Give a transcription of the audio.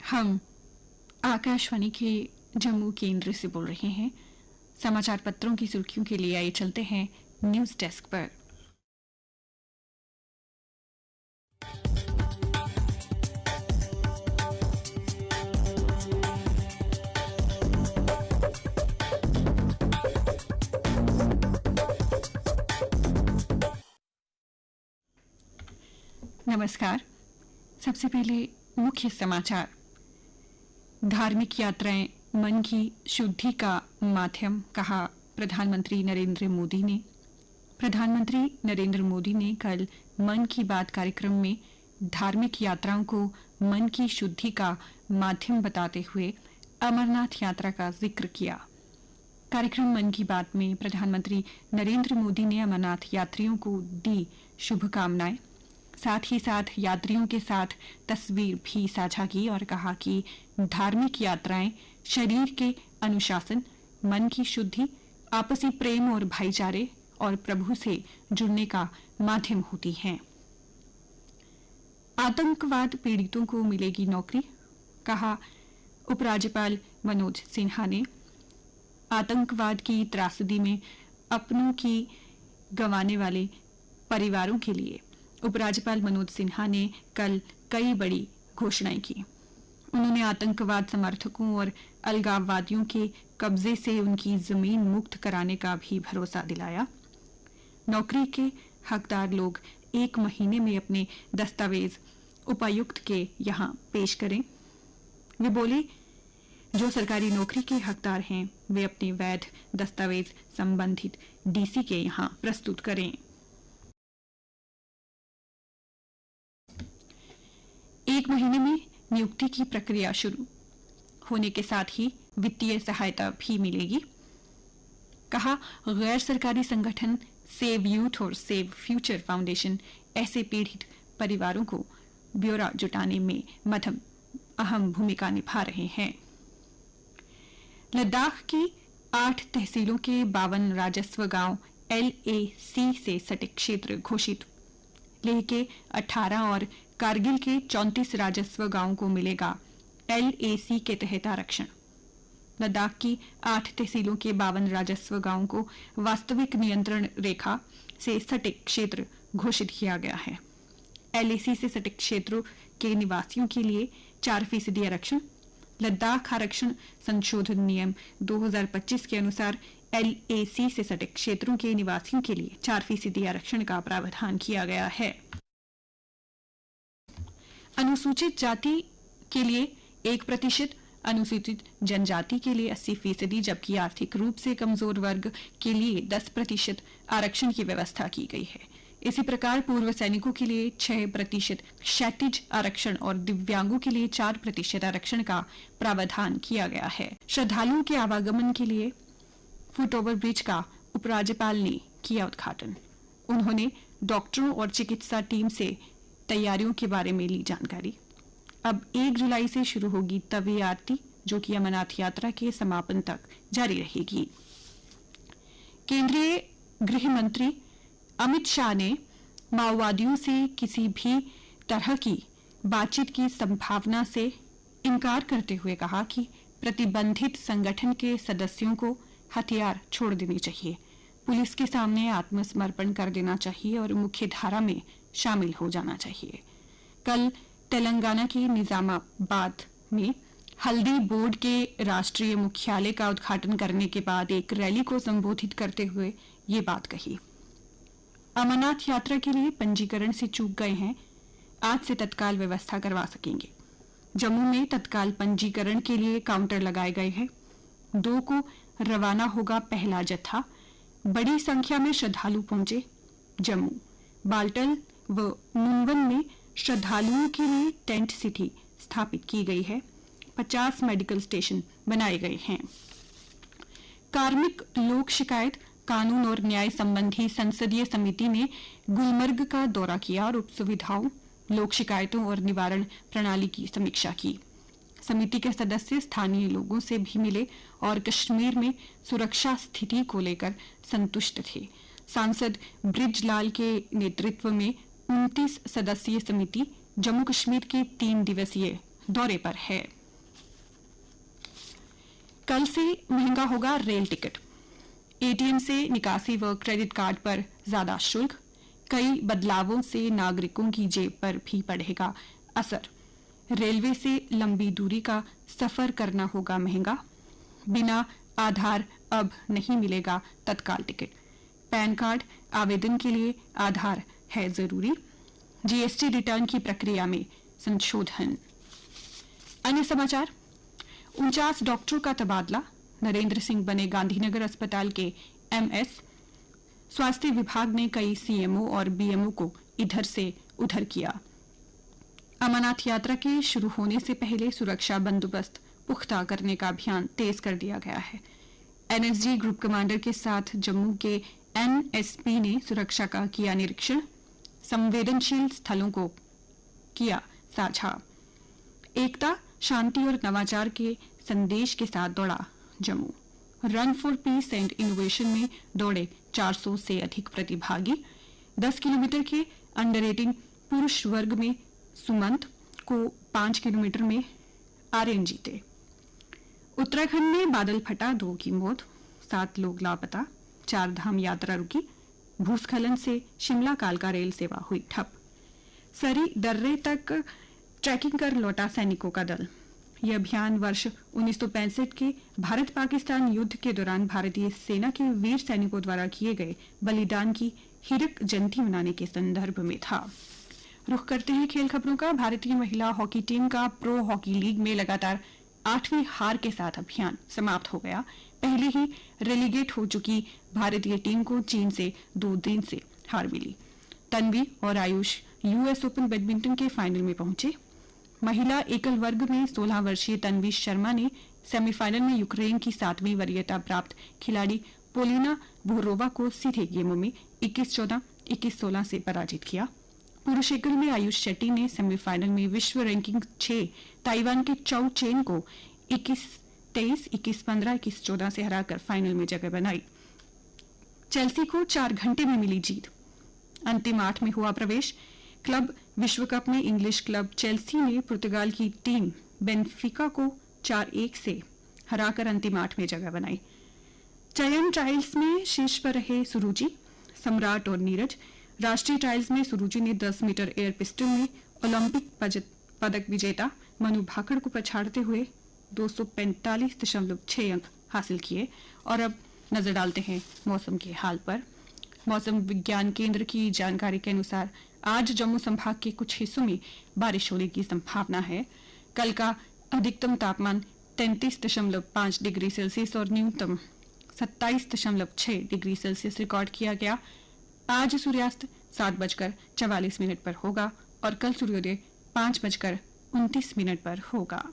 हम आकाशवाणी के जम्मू केंद्र से बोल रहे हैं। समाचार पत्रों की सुर्खियों के लिए आइए चलते हैं न्यूज डेस्क पर। नमस्कार। सबसे पहले मुख्य समाचार। धार्मिक यात्राएं मन की शुद्धि का माध्यम, कहा प्रधानमंत्री नरेंद्र मोदी ने। प्रधानमंत्री नरेंद्र मोदी ने कल मन की बात कार्यक्रम में धार्मिक यात्राओं को मन की शुद्धि का माध्यम बताते हुए अमरनाथ यात्रा का जिक्र किया। कार्यक्रम मन की बात में प्रधानमंत्री नरेंद्र मोदी ने अमरनाथ यात्रियों को दी शुभकामनाएं। साथ ही साथ यात्रियों के साथ तस्वीर भी साझा की और कहा कि धार्मिक यात्राएं शरीर के अनुशासन, मन की शुद्धि, आपसी प्रेम और भाईचारे और प्रभु से जुड़ने का माध्यम होती हैं। आतंकवाद पीड़ितों को मिलेगी नौकरी, कहा उपराज्यपाल मनोज सिन्हा ने। आतंकवाद की त्रासदी में अपनों की गंवाने वाले परिवारों के लिए उपराज्यपाल मनोज सिन्हा ने कल कई बड़ी घोषणाएं की। उन्होंने आतंकवाद समर्थकों और अलगाववादियों के कब्जे से उनकी जमीन मुक्त कराने का भी भरोसा दिलाया। नौकरी के हकदार लोग 1 महीने में अपने दस्तावेज उपायुक्त के यहां पेश करें। वे बोले, जो सरकारी नौकरी के हकदार हैं वे अपने वैध दस्तावेज संबंधित डीसी के यहां प्रस्तुत करें। 1 महीने में नियुक्ति की प्रक्रिया शुरू होने के साथ ही वित्तीय सहायता भी मिलेगी। कहा, गैर सरकारी संगठन सेव यूथ और सेव फ्यूचर फाउंडेशन ऐसे पीड़ित परिवारों को ब्यौरा जुटाने में अहम भूमिका निभा रहे हैं। लद्दाख की 8 तहसीलों के 52 राजस्व गांव LAC से सटे क्षेत्र घोषित। लेह के 18 और कारगिल के 34 राजस्व गांवों को मिलेगा LAC के तहत आरक्षण। लद्दाख की 8 तहसीलों के 52 राजस्व गांवों को वास्तविक नियंत्रण रेखा से सटे क्षेत्र घोषित किया गया है। LAC से सटे क्षेत्रों के निवासियों के लिए 4% आरक्षण। लद्दाख आरक्षण संशोधन नियम 2025 के अनुसार LAC से सटे क्षेत्रों के निवासियों के लिए 4% आरक्षण का प्रावधान किया गया है। अनुसूचित जाति के लिए 1%, अनुसूचित जनजाति के लिए 80%, जबकि आर्थिक रूप से कमजोर वर्ग के लिए 10% आरक्षण की व्यवस्था की गई है। इसी प्रकार पूर्व सैनिकों के लिए 6% क्षैतिज आरक्षण और दिव्यांगों के लिए 4% आरक्षण का प्रावधान किया गया है। श्रद्धालुओं के आवागमन के लिए फुटओवर ब्रिज का उपराज्यपाल ने किया उद्घाटन। उन्होंने डॉक्टरों और चिकित्सा टीम से तैयारियों के बारे में ली जानकारी। अब 1 जुलाई से शुरू होगी तवी आरती, जो कि अमरनाथ यात्रा के समापन तक जारी रहेगी। केंद्रीय गृह मंत्री अमित शाह ने माओवादियों से किसी भी तरह की बातचीत की संभावना से इनकार करते हुए कहा कि प्रतिबंधित संगठन के सदस्यों को हथियार छोड़ देने चाहिए, पुलिस के सामने आत्मसमर्पण कर देना चाहिए और मुख्य धारा में शामिल हो जाना चाहिए। कल तेलंगाना के निजामाबाद में हल्दी बोर्ड के राष्ट्रीय मुख्यालय का उद्घाटन करने के बाद एक रैली को संबोधित करते हुए ये बात कही। अमरनाथ यात्रा के लिए पंजीकरण से चूक गए हैं, आज से तत्काल व्यवस्था करवा सकेंगे। जम्मू में तत्काल पंजीकरण के लिए काउंटर लगाए गए हैं। 2 को रवाना होगा पहला जत्था। बड़ी संख्या में श्रद्धालु पहुंचे। जम्मू, बाल्टल व मुनवन में श्रद्धालुओं के लिए टेंट सिटी स्थापित की गई है। 50 मेडिकल स्टेशन बनाए गए हैं। कार्मिक लोक शिकायत, कानून और न्याय संबंधी संसदीय समिति ने गुलमर्ग का दौरा किया और उप सुविधाओं, लोक शिकायतों और निवारण प्रणाली की समीक्षा की। समिति के सदस्य स्थानीय लोगों से भी मिले और कश्मीर में सुरक्षा स्थिति को लेकर संतुष्ट थे। सांसद ब्रिजलाल के नेतृत्व में 29 सदस्यीय समिति जम्मू कश्मीर के 3 दिवसीय दौरे पर है। कल से महंगा होगा रेल टिकट। एटीएम से निकासी व क्रेडिट कार्ड पर ज्यादा शुल्क। कई बदलावों से नागरिकों की जेब पर भी पड़ेगा असर। रेलवे से लंबी दूरी का सफर करना होगा महंगा। बिना आधार अब नहीं मिलेगा तत्काल टिकट। पैन कार्ड आवेदन के लिए आधार है जरूरी। जीएसटी रिटर्न की प्रक्रिया में संशोधन। अन्य समाचार, 49 डॉक्टरों का तबादला। नरेंद्र सिंह बने गांधीनगर अस्पताल के एमएस। स्वास्थ्य विभाग ने कई सीएमओ और बीएमओ को इधर से उधर किया। अमरनाथ यात्रा के शुरू होने से पहले सुरक्षा बंदोबस्त पुख्ता करने का अभियान तेज कर दिया गया है। एनएसजी ग्रुप कमांडर के साथ जम्मू के एनएसपी ने सुरक्षा का किया निरीक्षण। संवेदनशील स्थलों को किया साझा। एकता, शांति और नवाचार के संदेश के साथ दौड़ा Jammu. Run for piece and innovation में दौड़े 400 से अधिक प्रतिभागी। 10 किलोमीटर के अंडर 18 पुरुष वर्ग में सुमंत को 5 किलोमीटर में आर्यन जीते। उत्तराखंड में बादल फटा, 2 की मौत, 7 लोग लापता। 4 धाम यात्रा रुकी। भूस्खलन से शिमला कालका रेल सेवा हुई ठप। सरी दर्रे तक ट्रैकिंग कर लौटा सैनिकों का दल। यह अभियान वर्ष 1965 के भारत पाकिस्तान युद्ध के दौरान भारतीय सेना के वीर सैनिकों द्वारा किए गए बलिदान की हीरक जयंती मनाने के संदर्भ में था। रुख करते हैं खेल खबरों का। भारतीय महिला हॉकी टीम का प्रो हॉकी लीग में लगातार 8वीं हार के साथ अभियान समाप्त हो गया। पहले ही रेलीगेट हो चुकी भारतीय टीम को चीन से 2 दिन से हार मिली। तन्वी और आयुष यूएस ओपन बैडमिंटन के फाइनल में पहुंचे। महिला एकल वर्ग में 16 वर्षीय तन्वी शर्मा ने सेमीफाइनल में यूक्रेन की 7वीं वरीयता प्राप्त खिलाड़ी पोलिना बोरोवा को सीधे गेमों में 21-14, 21-16 से पराजित किया। पुरुष एकल में आयुष शेट्टी ने सेमीफाइनल में विश्व रैंकिंग 6 ताइवान के चाउ चेन को 21-23, 21-15, 21-14 से हराकर फाइनल में जगह बनाई। चेल्सी को 4 घंटे में मिली जीत। अंतिम 8 में हुआ प्रवेश। क्लब विश्व कप में इंग्लिश क्लब चेल्सी ने पुर्तगाल की टीम बेनफिका को 4-1 से हराकर अंतिम 8 में जगह बनाई। चयन ट्रायल्स में शीर्ष पर रहे सुरुचि, सम्राट और नीरज। राष्ट्रीय ट्रायल्स में सुरुचि ने 10 मीटर एयर पिस्टल में ओलंपिक पदक विजेता मनु भाकड़ को पछाड़ते हुए 245.6 अंक हासिल किए। और अब नजर डालते हैं मौसम के हाल पर। मौसम विज्ञान केंद्र की जानकारी के अनुसार आज जम्मू संभाग के कुछ हिस्सों में बारिश होने की संभावना है। कल का अधिकतम तापमान 33.5 डिग्री सेल्सियस और न्यूनतम 27.6 डिग्री सेल्सियस रिकॉर्ड किया गया। आज सूर्यास्त 7:44 पर होगा और कल सूर्योदय 5:29 पर होगा।